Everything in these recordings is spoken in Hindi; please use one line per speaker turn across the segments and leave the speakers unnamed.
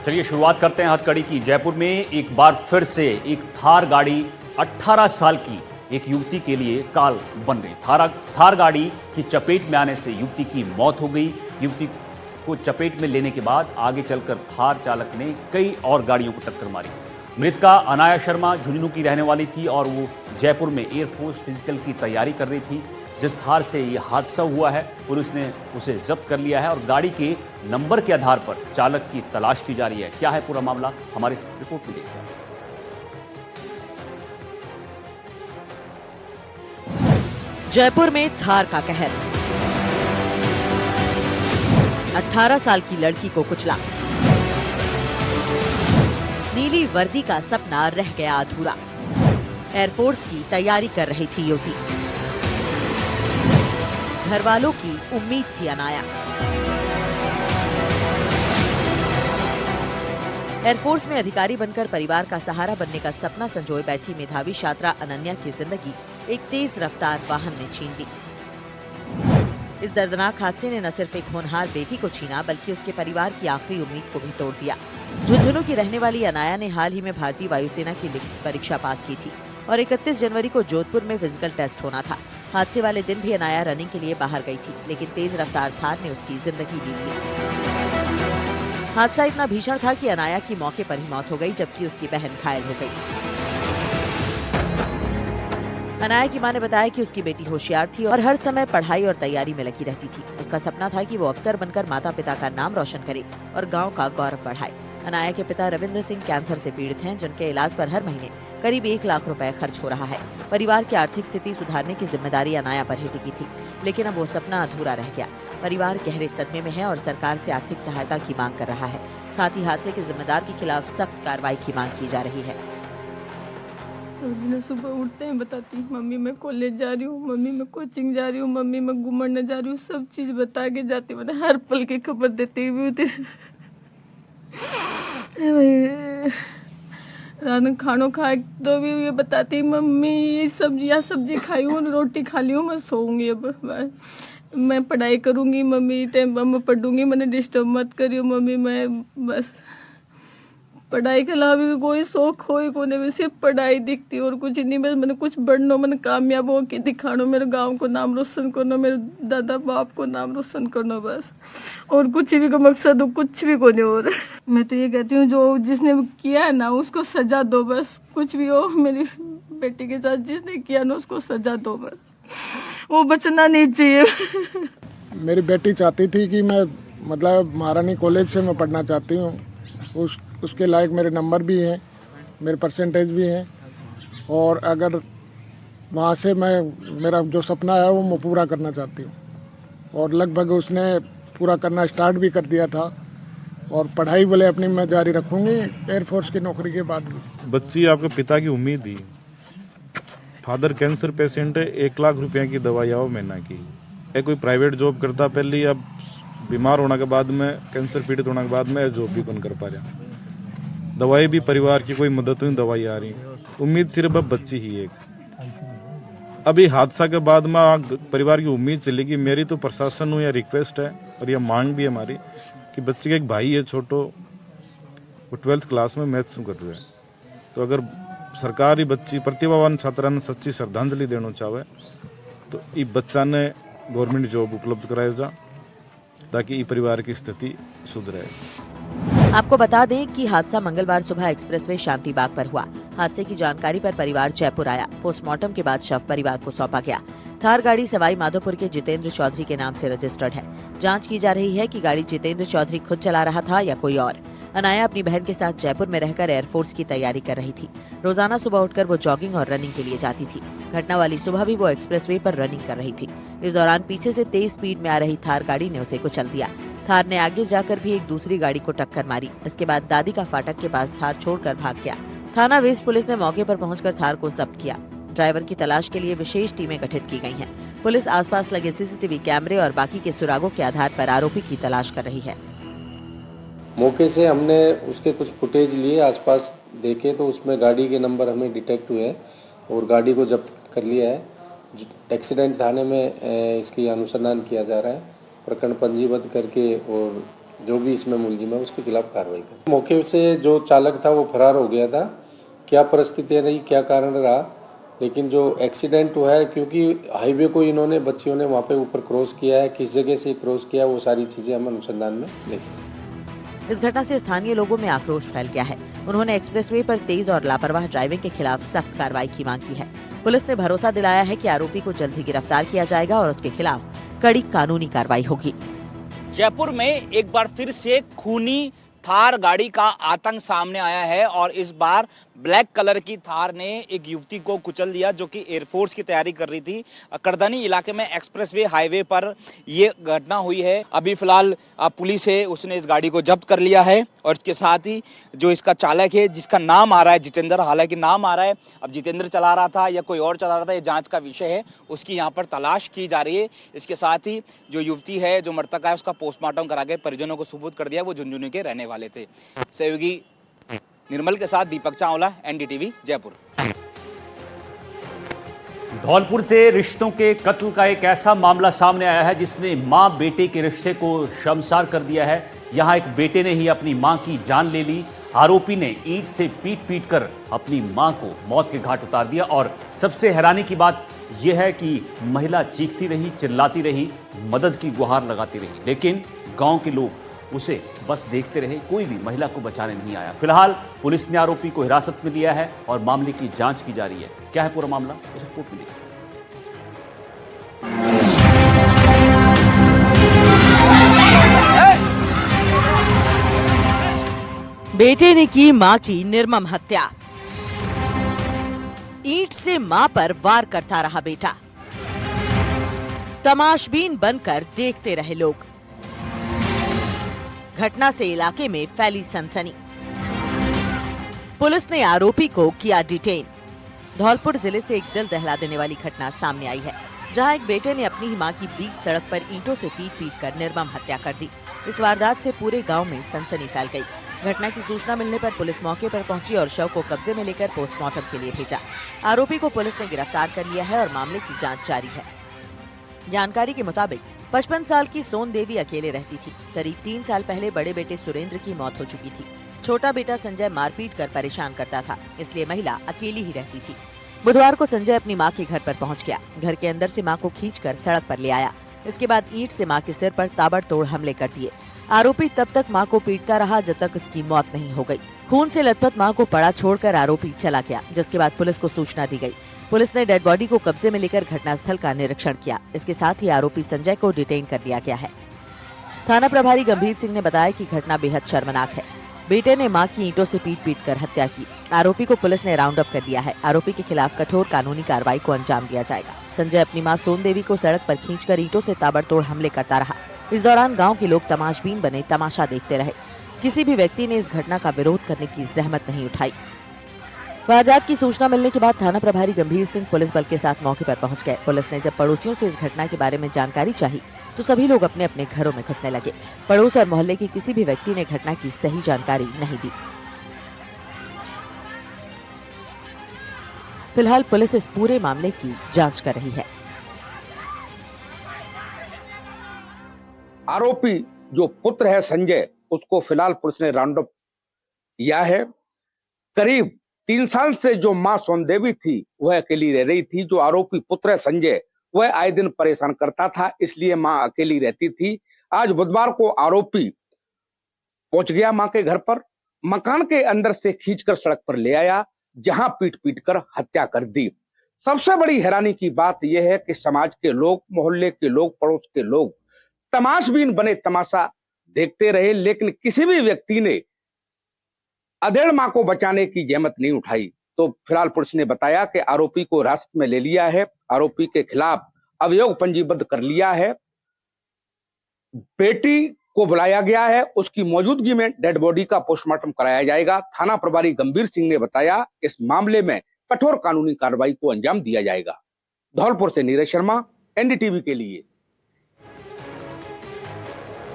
चलिए शुरुआत करते हैं हथकड़ी की। जयपुर में एक बार फिर से एक थार गाड़ी 18 साल की एक युवती के लिए काल बन गई। थार गाड़ी की चपेट में आने से युवती की मौत हो गई। युवती को चपेट में लेने के बाद आगे चलकर थार चालक ने कई और गाड़ियों को टक्कर मारी। मृतका अनाया शर्मा झुंझुनू की रहने वाली थी और वो जयपुर में एयरफोर्स फिजिकल की तैयारी कर रही थी। जिस थार से ये हादसा हुआ है पुलिस ने उसे जब्त कर लिया है और गाड़ी के नंबर के आधार पर चालक की तलाश की जा रही है। क्या है पूरा मामला, हमारी इस रिपोर्ट में देखते हैं।
जयपुर में थार का कहर, 18 साल की लड़की को कुचला। नीली वर्दी का सपना रह गया अधूरा। एयरफोर्स की तैयारी कर रही थी युवती। घर वालों की उम्मीद थी अनाया। एयरफोर्स में अधिकारी बनकर परिवार का सहारा बनने का सपना संजोए बैठी मेधावी छात्रा अनन्या की जिंदगी एक तेज रफ्तार वाहन ने छीन ली। इस दर्दनाक हादसे ने न सिर्फ एक होनहार बेटी को छीना बल्कि उसके परिवार की आखिरी उम्मीद को भी तोड़ दिया। झुंझुनू की रहने वाली अनाया ने हाल ही में भारतीय वायुसेना की लिखित परीक्षा पास की थी और 31 जनवरी को जोधपुर में फिजिकल टेस्ट होना था। हादसे वाले दिन भी अनाया रनिंग के लिए बाहर गई थी, लेकिन तेज रफ्तार थार ने उसकी जिंदगी ली ली। हादसा इतना भीषण था कि अनाया की मौके पर ही मौत हो गई, जबकि उसकी बहन घायल हो गई। अनाया की मां ने बताया कि उसकी बेटी होशियार थी और हर समय पढ़ाई और तैयारी में लगी रहती थी। उसका सपना था कि वो अफसर बनकर माता पिता का नाम रोशन करे और गांव का गौरव बढ़ाए। अनाया के पिता रविंद्र सिंह कैंसर से पीड़ित हैं, जिनके इलाज पर हर महीने करीब 1 लाख रुपए खर्च हो रहा है। परिवार की आर्थिक स्थिति सुधारने की जिम्मेदारी अनाया पर ही टिकी थी, लेकिन अब वो सपना अधूरा रह गया। परिवार गहरे सदमे में है और सरकार से आर्थिक सहायता की मांग कर रहा है। साथ ही हादसे के जिम्मेदार के खिलाफ सख्त कार्रवाई की मांग की जा रही है।
सुबह उठते हैं बताती हूँ मम्मी मैं कॉलेज जा रही हूँ, मम्मी मैं कोचिंग जा रही हूँ, मम्मी मैं घूमने जा रही हूँ, सब चीज बता के जाती हूँ। मैंने हर पल की खबर देती हुई रात में खानों खाए तो भी ये बताती मम्मी ये सब्जी खाई हूँ, रोटी खा ली हूँ, मैं सोऊंगी, अब मैं पढ़ाई करूंगी, मम्मी टाइम पर मैं पढ़ूंगी, मैंने डिस्टर्ब मत करियो मम्मी, मैं बस पढ़ाई के अलावा भी कोई शौक हो ही कोने में, सिर्फ पढ़ाई दिखती और कुछ नहीं। बस मैंने कुछ बढ़नो, मैंने कामयाब हो के दिखानो, मेरे गांव को नाम रोशन करना, मेरे दादा बाप को नाम रोशन करना, बस और कुछ भी का मकसद हो, कुछ भी को नहीं। और मैं तो ये कहती हूँ जो जिसने किया है ना उसको सजा दो, बस कुछ भी हो मेरी बेटी के साथ जिसने किया ना उसको सजा दो, बस वो बचना नहीं चाहिए।
मेरी बेटी चाहती थी कि मैं मतलब महारानी कॉलेज से मैं पढ़ना चाहती हूँ, उसके लायक मेरे नंबर भी हैं, मेरे परसेंटेज भी हैं और अगर वहाँ से मेरा जो सपना है वो मैं पूरा करना चाहती हूँ और लगभग उसने पूरा करना स्टार्ट भी कर दिया था और पढ़ाई बोले अपनी मैं जारी रखूँगी एयरफोर्स की नौकरी के बाद भी।
बच्ची आपके पिता की उम्मीद थी, फादर कैंसर पेशेंट है, 1 लाख रुपए की दवाई आओ महीना की। कोई प्राइवेट जॉब करता पहले, अब बीमार होने के बाद में, कैंसर पीड़ित होने के बाद में जॉब भी कौन कर पा रहा। दवाई भी परिवार की कोई मदद नहीं, दवाई आ रही, उम्मीद सिर्फ अब बच्ची ही एक। अभी हादसा के बाद में परिवार की उम्मीद चली गई। मेरी तो प्रशासन को यह रिक्वेस्ट है और यह मांग भी है हमारी कि बच्चे का एक भाई है छोटो, वो 12th क्लास में मैथ्स कर रहा है, तो अगर सरकारी बच्ची प्रतिभावान छात्रा ने सच्ची श्रद्धांजलि देना चाहे तो ये बच्चा ने गवर्नमेंट जॉब उपलब्ध कराया जा ताकि ये परिवार की स्थिति सुधरे।
आपको बता दें कि हादसा मंगलवार सुबह एक्सप्रेसवे शांति बाग पर हुआ। हादसे की जानकारी पर परिवार जयपुर आया। पोस्टमार्टम के बाद शव परिवार को सौंपा गया। थार गाड़ी सवाई माधोपुर के जितेंद्र चौधरी के नाम से रजिस्टर्ड है। जांच की जा रही है कि गाड़ी जितेंद्र चौधरी खुद चला रहा था या कोई और। अनाया अपनी बहन के साथ जयपुर में रहकर एयरफोर्स की तैयारी कर रही थी। रोजाना सुबह उठकर वो जॉगिंग और रनिंग के लिए जाती थी। घटना वाली सुबह भी वो एक्सप्रेसवे पर रनिंग कर रही थी। इस दौरान पीछे से तेज स्पीड में आ रही थार गाड़ी ने उसे कुचल दिया। थार ने आगे जाकर भी एक दूसरी गाड़ी को टक्कर मारी। इसके बाद दादी का फाटक के पास थार छोड़कर भाग गया। थाना वेस्ट पुलिस ने मौके पर पहुंचकर थार को जब्त किया। ड्राइवर की तलाश के लिए विशेष टीमें गठित की गई हैं। पुलिस आसपास लगे सीसीटीवी कैमरे और बाकी के सुरागों के आधार पर आरोपी की तलाश कर रही है।
मौके से हमने उसके कुछ फुटेज लिए, आसपास देखे तो उसमें गाड़ी के नंबर हमें डिटेक्ट हुए और गाड़ी को जब्त कर लिया है। एक्सीडेंट थाने में इसकी अनुसंधान किया जा रहा है, प्रकरण पंजीबद्ध करके और जो भी इसमें मुलजिम है उसके खिलाफ कार्रवाई करें। मौके से जो चालक था वो फरार हो गया था। क्या परिस्थितियाँ रही, क्या कारण रहा, लेकिन जो एक्सीडेंट हुआ है, क्योंकि हाईवे को इन्होंने बच्चियों ने वहाँ पे ऊपर क्रॉस किया है, किस जगह से क्रॉस किया, वो सारी चीज़ें हम अनुसंधान में देखें।
इस घटना से स्थानीय लोगों में आक्रोश फैल गया है। उन्होंने एक्सप्रेसवे पर तेज और लापरवाह ड्राइविंग के खिलाफ सख्त कार्रवाई की मांग की है। पुलिस ने भरोसा दिलाया है कि आरोपी को जल्द ही गिरफ्तार किया जाएगा और उसके खिलाफ कड़ी कानूनी कार्रवाई होगी।
जयपुर में एक बार फिर से खूनी थार गाड़ी का आतंक सामने आया है और इस बार ब्लैक कलर की थार ने एक युवती को कुचल दिया जो कि एयरफोर्स की तैयारी कर रही थी। करदानी इलाके में एक्सप्रेसवे हाईवे पर ये घटना हुई है। अभी फिलहाल पुलिस है उसने इस गाड़ी को जब्त कर लिया है और इसके साथ ही जो इसका चालक है जिसका नाम आ रहा है जितेंद्र, हालांकि नाम आ रहा है, अब जितेंद्र चला रहा था या कोई और चला रहा था ये जांच का विषय है, उसकी यहाँ पर तलाश की जा रही है। इसके साथ ही जो युवती है जो मृतक है उसका पोस्टमार्टम करा के परिजनों को सुपुर्द कर दिया। वो झुंझुनू के रहने वाले थे। सहयोगी निर्मल के साथ दीपक चावला, एनडीटीवी जयपुर।
धौलपुर से रिश्तों के कत्ल का एक ऐसा मामला सामने आया है जिसने मां बेटे के रिश्ते को शर्मसार कर दिया है। यहां एक बेटे ने ही अपनी मां की जान ले ली। आरोपी ने ईंट से पीट कर अपनी मां को मौत के घाट उतार दिया और सबसे हैरानी की बात यह है कि महिला चीखती रही, चिल्लाती रही, मदद की गुहार लगाती रही, लेकिन गांव के लोग उसे बस देखते रहे। कोई भी महिला को बचाने नहीं आया। फिलहाल पुलिस ने आरोपी को हिरासत में लिया है और मामले की जांच की जा रही है। क्या है पूरा मामला, इस रिपोर्ट में देखिए।
बेटे ने की मां की निर्मम हत्या। ईंट से मां पर वार करता रहा बेटा। तमाशबीन बनकर देखते रहे लोग। घटना से इलाके में फैली सनसनी। पुलिस ने आरोपी को किया डिटेन। धौलपुर जिले से एक दिल दहला देने वाली घटना सामने आई है, जहां एक बेटे ने अपनी ही मां की बीच सड़क पर ईंटों से पीट कर निर्मम हत्या कर दी। इस वारदात से पूरे गांव में सनसनी फैल गई। घटना की सूचना मिलने पर पुलिस मौके पर पहुंची और शव को कब्जे में लेकर पोस्टमार्टम के लिए भेजा। आरोपी को पुलिस ने गिरफ्तार कर लिया है और मामले की जाँच जारी है। जानकारी के मुताबिक 55 साल की सोन देवी अकेले रहती थी। करीब 3 साल पहले बड़े बेटे सुरेंद्र की मौत हो चुकी थी। छोटा बेटा संजय मारपीट कर परेशान करता था, इसलिए महिला अकेली ही रहती थी। बुधवार को संजय अपनी मां के घर पर पहुंच गया। घर के अंदर से मां को खींचकर सड़क पर ले आया। इसके बाद ईंट से मां के सिर पर ताबड़तोड़ हमले कर दिए। आरोपी तब तक मां को पीटता रहा जब तक उसकी मौत नहीं हो गई। खून से लथपथ मां को पड़ा छोड़कर आरोपी चला गया, जिसके बाद पुलिस को सूचना दी गई। पुलिस ने डेड बॉडी को कब्जे में लेकर घटनास्थल का निरीक्षण किया। इसके साथ ही आरोपी संजय को डिटेन कर लिया गया है। थाना प्रभारी गंभीर सिंह ने बताया कि घटना बेहद शर्मनाक है। बेटे ने मां की ईंटों से पीट कर हत्या की। आरोपी को पुलिस ने राउंड अप कर दिया है। आरोपी के खिलाफ कठोर कानूनी कार्रवाई को अंजाम दिया जाएगा। संजय अपनी मां सोन देवी को सड़क पर खींचकर ईंटों से ताबड़तोड़ हमले करता रहा। इस दौरान गाँव के लोग तमाशबीन बने तमाशा देखते रहे। किसी भी व्यक्ति ने इस घटना का विरोध करने की जहमत नहीं उठाई। वारदात की सूचना मिलने के बाद थाना प्रभारी गंभीर सिंह पुलिस बल के साथ मौके पर पहुंच गए। पुलिस ने जब पड़ोसियों से इस घटना के बारे में जानकारी चाही तो सभी लोग अपने अपने घरों में घुसने लगे। पड़ोस और मोहल्ले के किसी भी व्यक्ति ने घटना की सही जानकारी नहीं दी। फिलहाल पुलिस इस पूरे मामले की जांच कर रही है।
आरोपी जो पुत्र है संजय, उसको फिलहाल पुलिस ने राउंड अप किया है। करीब 3 साल से जो मां सोनदेवी थी वह अकेली रह रही थी। जो आरोपी पुत्र है संजय वह आए दिन परेशान करता था, इसलिए मां अकेली रहती थी। आज बुधवार को आरोपी पहुंच गया मां के घर पर। मकान के अंदर से खींचकर सड़क पर ले आया, जहां पीट कर हत्या कर दी। सबसे बड़ी हैरानी की बात यह है कि समाज के लोग, मोहल्ले के लोग, पड़ोस के लोग तमाशबीन बने तमाशा देखते रहे, लेकिन किसी भी व्यक्ति ने अधेड़ मां को बचाने की जहमत नहीं उठाई। तो फिलहाल पुलिस ने बताया कि आरोपी को हिरासत में ले लिया है। आरोपी के खिलाफ अभियोग पंजीबद्ध कर लिया है। बेटी को बुलाया गया है, उसकी मौजूदगी में डेड बॉडी का पोस्टमार्टम कराया जाएगा। थाना प्रभारी गंभीर सिंह ने बताया इस मामले में कठोर कानूनी कार्रवाई को अंजाम दिया जाएगा। धौलपुर से नीरज शर्मा, एनडीटीवी के लिए।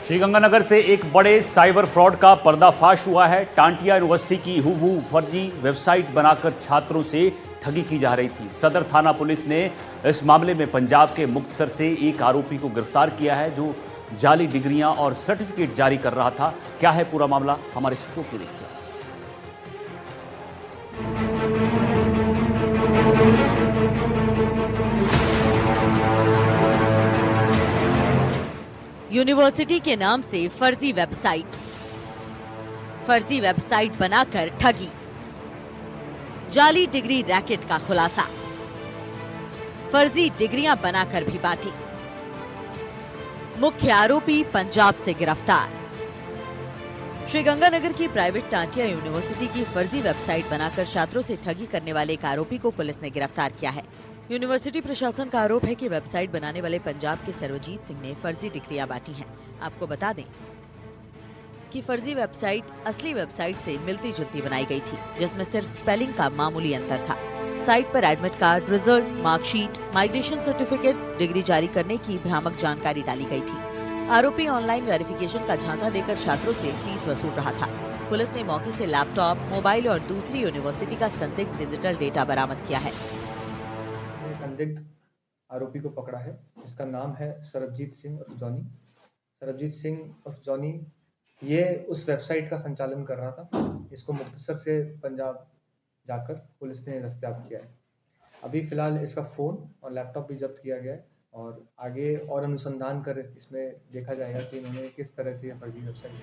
श्रीगंगानगर से एक बड़े साइबर फ्रॉड का पर्दाफाश हुआ है। टांटिया यूनिवर्सिटी की हूबहू फर्जी वेबसाइट बनाकर छात्रों से ठगी की जा रही थी। सदर थाना पुलिस ने इस मामले में पंजाब के मुक्तसर से एक आरोपी को गिरफ्तार किया है, जो जाली डिग्रियां और सर्टिफिकेट जारी कर रहा था। क्या है पूरा मामला, हमारे इस रिपोर्ट में देखिए।
यूनिवर्सिटी के नाम से फर्जी वेबसाइट बनाकर ठगी, जाली डिग्री रैकेट का खुलासा, फर्जी डिग्रियां बनाकर भी बांटी, मुख्य आरोपी पंजाब से गिरफ्तार। श्रीगंगानगर की प्राइवेट टांटिया यूनिवर्सिटी की फर्जी वेबसाइट बनाकर छात्रों से ठगी करने वाले एक आरोपी को पुलिस ने गिरफ्तार किया है। यूनिवर्सिटी प्रशासन का आरोप है कि वेबसाइट बनाने वाले पंजाब के सर्वजीत सिंह ने फर्जी डिग्रियां बांटी हैं। आपको बता दें कि फर्जी वेबसाइट असली वेबसाइट से मिलती जुलती बनाई गई थी, जिसमें सिर्फ स्पेलिंग का मामूली अंतर था। साइट पर admit card, result, marksheet, migration certificate, degree जारी करने की भ्रामक जानकारी डाली गई थी। आरोपी ऑनलाइन वेरिफिकेशन का झांसा देकर छात्रों से फीस वसूल रहा था। पुलिस ने मौके से लैपटॉप, मोबाइल और दूसरी यूनिवर्सिटी का संदिग्ध डिजिटल डेटा बरामद किया है।
संदिग्ध आरोपी को पकड़ा है, इसका नाम है सरबजीत सिंह उर्फ जॉनी। सरबजीत सिंह उर्फ जॉनी ये उस वेबसाइट का संचालन कर रहा था। इसको मुक्तसर से पंजाब जाकर पुलिस ने दस्तयाब किया है। अभी फिलहाल इसका फ़ोन और लैपटॉप भी जब्त किया गया है और आगे और अनुसंधान कर इसमें देखा जाएगा कि इन्होंने किस तरह से फर्जी वेबसाइट।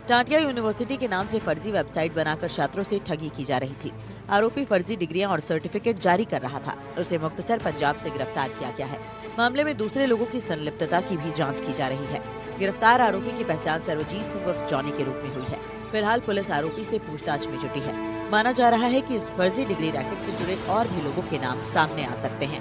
टांटिया यूनिवर्सिटी के नाम से फर्जी वेबसाइट बनाकर छात्रों से ठगी की जा रही थी। आरोपी फर्जी डिग्रियां और सर्टिफिकेट जारी कर रहा था। उसे मुक्तसर पंजाब से गिरफ्तार किया गया है। मामले में दूसरे लोगों की संलिप्तता की भी जांच की जा रही है। गिरफ्तार आरोपी की पहचान सर्वजीत सिंह उर्फ जॉनी के रूप में हुई है। फिलहाल पुलिस आरोपी से पूछताछ में जुटी है। माना जा रहा है कि इस फर्जी डिग्री रैकेट से जुड़े और भी लोगों के नाम सामने आ सकते हैं।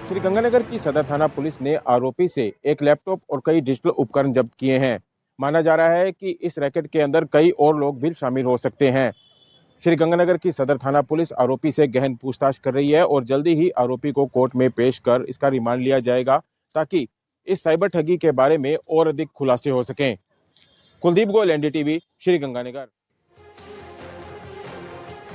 श्रीगंगानगर की सदर थाना पुलिस ने आरोपी से एक लैपटॉप और कई डिजिटल उपकरण जब्त किए हैं। माना जा रहा है कि इस रैकेट के अंदर कई और लोग भी शामिल हो सकते हैं। श्रीगंगानगर की सदर थाना पुलिस आरोपी से गहन पूछताछ कर रही है और जल्दी ही आरोपी को कोर्ट में पेश कर इसका रिमांड लिया जाएगा ताकि इस साइबर ठगी के बारे में और अधिक खुलासे हो सकें। कुलदीप गोयल, एनडीटीवी, श्रीगंगानगर।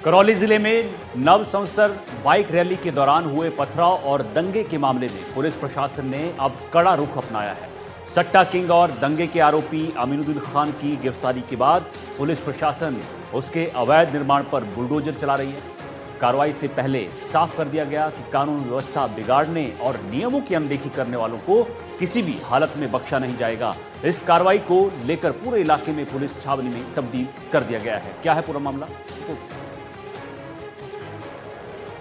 करौली जिले में नव संवत्सर बाइक रैली के दौरान हुए पथराव और दंगे के मामले में पुलिस प्रशासन ने अब कड़ा रुख अपनाया है। सट्टा किंग और दंगे के आरोपी अमीनुद्दीन खान की गिरफ्तारी के बाद पुलिस प्रशासन उसके अवैध निर्माण पर बुलडोजर चला रही है। कार्रवाई से पहले साफ कर दिया गया कि कानून व्यवस्था बिगाड़ने और नियमों की अनदेखी करने वालों को किसी भी हालत में बख्शा नहीं जाएगा। इस कार्रवाई को लेकर पूरे इलाके में पुलिस छावनी में तब्दील कर दिया गया है। क्या है पूरा मामला?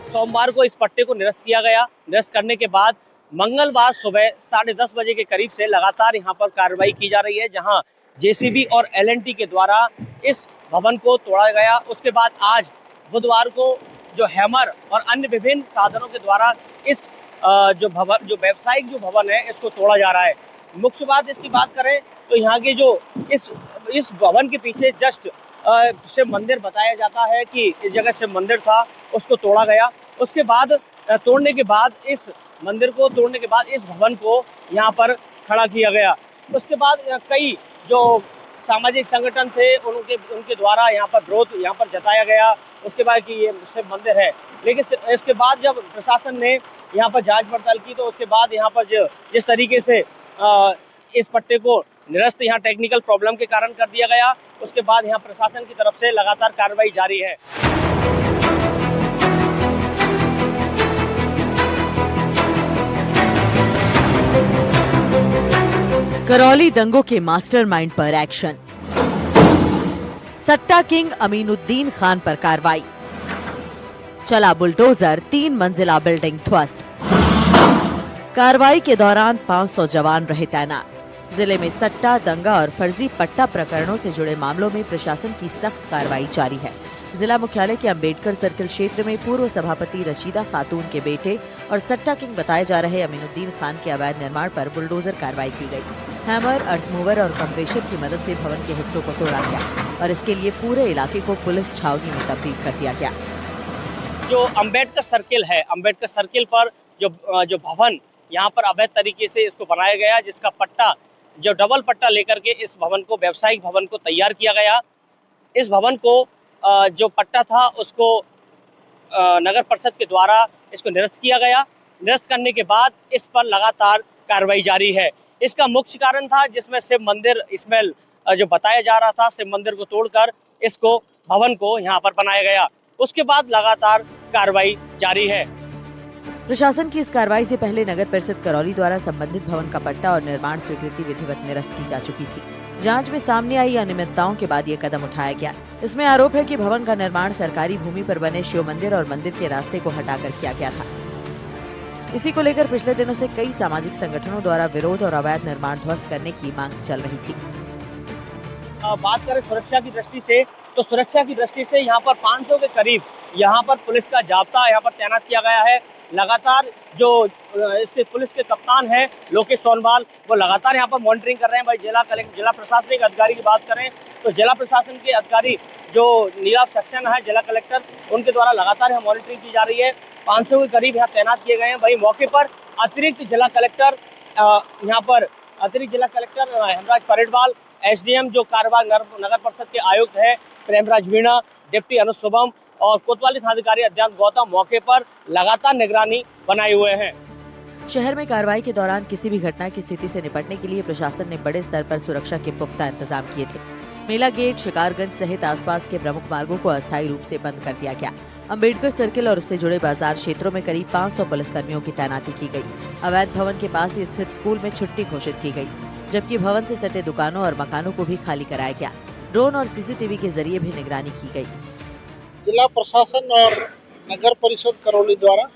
सोमवार को इस पट्टे को निरस्त किया गया। निरस्त करने के बाद मंगलवार सुबह 10:30 बजे के करीब से लगातार यहां पर कार्रवाई की जा रही है, जहां जेसीबी और एलएनटी के द्वारा इस भवन को तोड़ा गया। उसके बाद आज बुधवार को जो हैमर और अन्य विभिन्न साधनों के द्वारा इस जो व्यावसायिक जो भवन है इसको तोड़ा जा रहा है। मुख्य बात इसकी बात करें तो यहाँ के जो इस भवन के पीछे जस्ट शिव मंदिर बताया जाता है कि इस जगह शिव मंदिर था, उसको तोड़ा गया। उसके बाद तोड़ने के बाद इस मंदिर को तोड़ने के बाद इस भवन को यहाँ पर खड़ा किया गया। उसके बाद कई जो सामाजिक संगठन थे उनके द्वारा यहाँ पर विरोध यहाँ पर जताया गया। उसके बाद कि ये शिव मंदिर है, लेकिन इसके बाद जब प्रशासन ने यहाँ पर जांच पड़ताल की तो उसके बाद यहाँ पर जिस तरीके से इस पट्टे को निरस्त यहाँ टेक्निकल प्रॉब्लम के कारण कर दिया गया, उसके बाद यहाँ प्रशासन की तरफ से लगातार कार्रवाई जारी है।
करौली दंगों के मास्टरमाइंड पर एक्शन। सट्टा किंग अमीनुद्दीन खान पर कार्रवाई। चला बुलडोजर, 3 मंजिला बिल्डिंग ध्वस्त। कार्रवाई के दौरान 500 जवान रहे तैनात। जिले में सट्टा, दंगा और फर्जी पट्टा प्रकरणों से जुड़े मामलों में प्रशासन की सख्त कार्रवाई जारी है। जिला मुख्यालय के अंबेडकर सर्किल क्षेत्र में पूर्व सभापति रशीदा खातून के बेटे और सट्टा किंग बताए जा रहे अमीनुद्दीन खान के अवैध निर्माण पर बुलडोजर कार्रवाई की गई। हैमर, अर्थमूवर और कंप्रेशर की मदद से भवन के हिस्सों को तोड़ा गया और इसके लिए पूरे इलाके को पुलिस छावनी में तब्दील कर दिया गया।
जो अंबेडकर सर्किल है, अंबेडकर सर्किल पर जो भवन यहाँ पर अवैध तरीके से इसको बनाया गया, जिसका पट्टा जो डबल पट्टा लेकर के इस भवन को, व्यावसायिक भवन को तैयार किया गया। इस भवन को जो पट्टा था उसको नगर परिषद के द्वारा इसको निरस्त किया गया। निरस्त करने के बाद इस पर लगातार कार्रवाई जारी है। इसका मुख्य कारण था जिसमें शिव मंदिर इसमें जो बताया जा रहा था, शिव मंदिर को तोड़कर इसको भवन को यहाँ पर बनाया गया। उसके बाद लगातार कार्रवाई जारी है।
प्रशासन की इस कार्रवाई से पहले नगर परिषद करौली द्वारा संबंधित भवन का पट्टा और निर्माण स्वीकृति विधिवत निरस्त की जा चुकी थी। जांच में सामने आई अनियमितताओं के बाद ये कदम उठाया गया। इसमें आरोप है कि भवन का निर्माण सरकारी भूमि पर बने शिव मंदिर और मंदिर के रास्ते को हटाकर किया गया था। इसी को लेकर पिछले दिनों से कई सामाजिक संगठनों द्वारा विरोध और अवैध निर्माण ध्वस्त करने की मांग चल रही थी।
बात करें सुरक्षा की दृष्टि से, तो सुरक्षा की दृष्टि से यहाँ पर 500 के करीब यहाँ पर पुलिस का जाब्ता यहाँ पर तैनात किया गया है। लगातार जो इसके पुलिस के कप्तान हैं लोकेश सोनवाल, वो लगातार यहाँ पर मॉनिटरिंग कर रहे हैं। भाई जिला प्रशासनिक अधिकारी की बात करें तो जिला प्रशासन के अधिकारी जो नीलाभ सेक्शन है, जिला कलेक्टर, उनके द्वारा लगातार यहाँ मॉनिटरिंग की जा रही है। 500 के करीब यहाँ तैनात किए गए हैं। वहीं मौके पर अतिरिक्त जिला कलेक्टर हेमराज परेडवाल, एसडीएम जो कार्यवाहक नगर परिषद के आयुक्त है प्रेमराज मीणा, डिप्टी अनुज शुभम और कोतवाली थानाधिकारी अध्यक्ष गौतम मौके पर लगातार निगरानी बनाए हुए हैं।
शहर में कार्रवाई के दौरान किसी भी घटना की स्थिति से निपटने के लिए प्रशासन ने बड़े स्तर पर सुरक्षा के पुख्ता इंतजाम किए थे। मेला गेट, शिकारगंज सहित आसपास के प्रमुख मार्गों को अस्थायी रूप से बंद कर दिया गया। अंबेडकर सर्किल और उससे जुड़े बाजार क्षेत्रों में करीब 500 पुलिसकर्मियों की तैनाती की गई। अवैध भवन के पास ही स्थित स्कूल में छुट्टी घोषित की गई, जबकि भवन से सटे दुकानों और मकानों को भी खाली कराया गया। ड्रोन और सीसीटीवी के जरिए भी निगरानी की गई।
जिला प्रशासन और नगर परिषद करौली द्वारा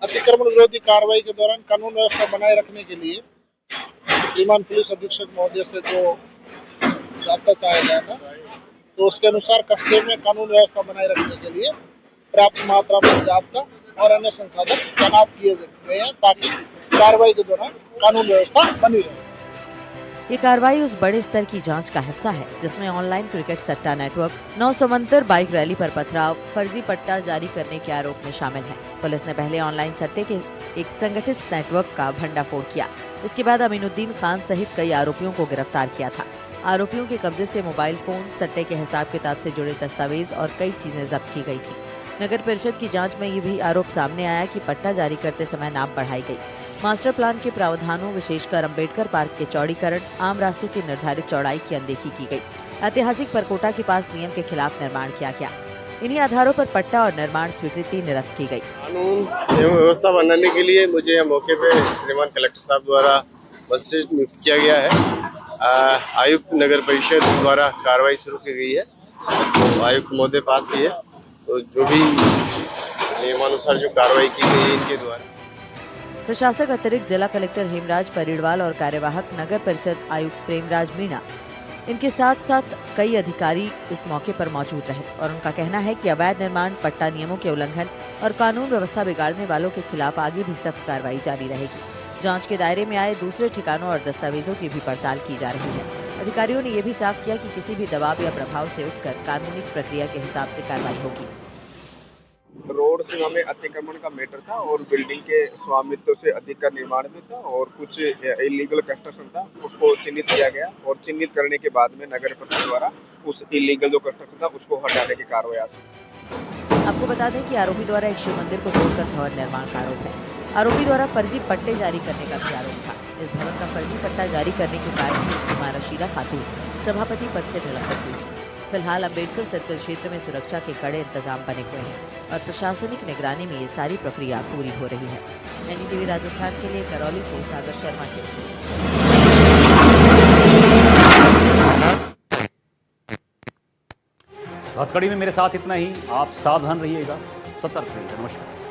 अतिक्रमण विरोधी कार्रवाई के दौरान कानून व्यवस्था बनाए रखने के लिए श्रीमान पुलिस अधीक्षक महोदय से जो जाब्ता चाहा गया था, तो उसके अनुसार कस्बे में कानून व्यवस्था बनाए रखने के लिए पर्याप्त मात्रा में जाब्ता और अन्य संसाधन तैनात किए गए हैं ताकि कार्रवाई के दौरान कानून व्यवस्था बनी रहे।
ये कार्रवाई उस बड़े स्तर की जांच का हिस्सा है जिसमें ऑनलाइन क्रिकेट सट्टा नेटवर्क, 9 समंदर बाइक रैली पर पथराव, फर्जी पट्टा जारी करने के आरोप में शामिल है। पुलिस ने पहले ऑनलाइन सट्टे के एक संगठित नेटवर्क का भंडाफोड़ किया। इसके बाद अमीनुद्दीन खान सहित कई आरोपियों को गिरफ्तार किया था। आरोपियों के कब्जे से मोबाइल फोन, सट्टे के हिसाब किताब से जुड़े दस्तावेज और कई चीजें जब्त की गई थी। नगर परिषद की जांच में ये भी आरोप सामने आया कि पट्टा जारी करते समय नाप बढ़ाई गई। मास्टर प्लान के प्रावधानों, विशेषकर अंबेडकर पार्क के चौड़ीकरण, आम रास्तों की निर्धारित चौड़ाई की अनदेखी की गई। ऐतिहासिक परकोटा के पास नियम के खिलाफ निर्माण किया गया। इन्हीं आधारों पर पट्टा और निर्माण स्वीकृति निरस्त की गई।
कानून एवं व्यवस्था बनाने के लिए मुझे यहाँ मौके पे श्रीमान कलेक्टर साहब द्वारा मजिस्ट्रेट नियुक्त किया गया है। आयुक्त नगर परिषद द्वारा कार्रवाई शुरू की गई है, तो आयुक्त महोदय पास ही है, तो जो भी नियमानुसार जो कार्रवाई की गई है इनके द्वारा।
प्रशासक अतिरिक्त जिला कलेक्टर हेमराज परेडवाल और कार्यवाहक नगर परिषद आयुक्त प्रेमराज मीणा, इनके साथ साथ कई अधिकारी इस मौके पर मौजूद रहे और उनका कहना है कि अवैध निर्माण, पट्टा नियमों के उल्लंघन और कानून व्यवस्था बिगाड़ने वालों के खिलाफ आगे भी सख्त कार्रवाई जारी रहेगी। जांच के दायरे में आए दूसरे ठिकानों और दस्तावेजों की भी पड़ताल की जा रही है। अधिकारियों ने यह भी साफ किया कि किसी भी दबाव या प्रभाव से उठकर कानूनी प्रक्रिया के हिसाब से कार्रवाई होगी।
रोड सीमा में अतिक्रमण का मैटर था और बिल्डिंग के स्वामित्व से अधिक का निर्माण भी था और कुछ इलीगल कंस्ट्रक्शन था, उसको चिन्हित किया गया और चिन्हित करने के बाद में नगर परिषद द्वारा उस इलीगल जो कंस्ट्रक्शन था उसको हटाने की कार्रवाई आती।
आपको बता दें कि आरोपी द्वारा एक शिव मंदिर को तोड़कर भवन निर्माण का आरोप है। आरोपी द्वारा फर्जी पट्टे जारी करने का भी आरोप था। इस भवन का फर्जी पट्टा जारी करने के कारण ही रशीदा खातून सभापति पद से निलंबित हुई थी। फिलहाल अंबेडकर सर्कल क्षेत्र में सुरक्षा के कड़े इंतजाम बने हुए हैं और प्रशासनिक निगरानी में ये सारी प्रक्रिया पूरी हो रही है। एनडीटीवी राजस्थान के लिए करौली से सागर शर्मा की रिपोर्ट।
हथकड़ी में मेरे साथ इतना ही। आप सावधान रहिएगा, सतर्क रहिएगा। नमस्कार।